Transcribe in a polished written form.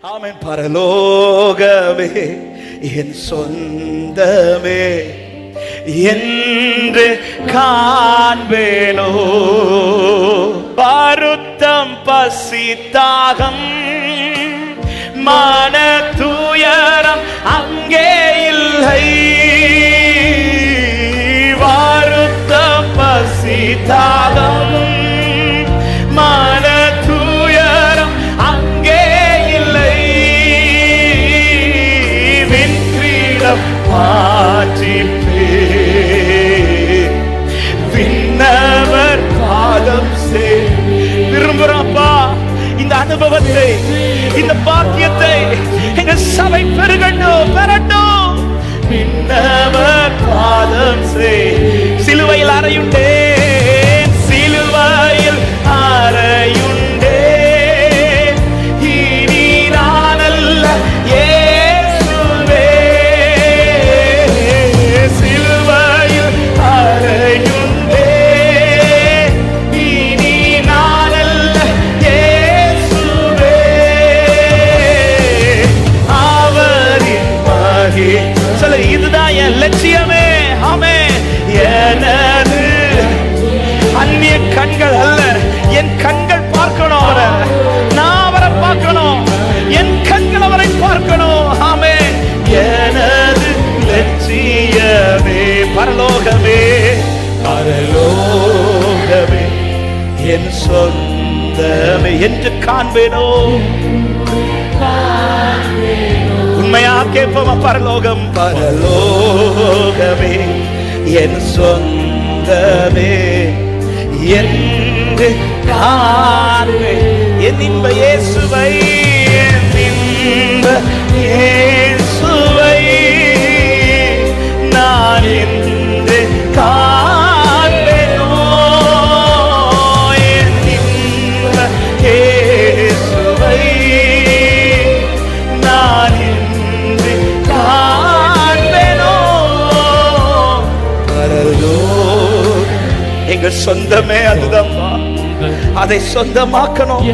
ஆமென். பரலோகமே என் சொந்தமே என்று காண்பேனோ, வருத்தம் பசி தாகம் மன துயரம் அங்கே இல்லை. வருத்தம் பசி தாகம் மன துயரம் அங்கே இல்லை. வெற்றிடம் மாற்றிப்பே விண்ணவர் பாதம் சே விரும்புறப்பா. இந்த அனுபவத்தை, இந்த பாக்கியத்தை எங்க சபை பெருகட்டும், பெறட்டும். விண்ணவர் பாதம் சே. சிலுவையில் அறையுண்டே, சிலுவையில் அறையுண்டே, இனி நான் அல்ல இயேசுவே. சிலுவையில் அறையுண்டே, இனி நான் அல்ல இயேசுவே. அவரின் மகி சொல்ல, இதுதான் என் லட்சியமே. ஆமே. எனது அந்நிய கண்கள் அல்ல, என் கண்கள் பார்க்கணும் அவரை, நான் அவரை பார்க்கணும், என் கண்கள் அவரை பார்க்கணும். ஆமே. எனது லட்சியமே பரலோகமே, பரலோகமே என் சொந்தமே என்று காண்பேனோ. உண்மையா கேட்போமா? பரலோகம், பரலோகமே என் சொந்தமே என்று காண்பேன். என் இன்ப இயேசுவை, என் இன்ப இயேசுவை நான் என்று காண்பேனோ. என் இன்ப இயேசுவை நான் என்று காண்பேனோ. பரலோகம் எங்க சொந்தமே அதுதான். அதை சொந்தமாக்கணும்.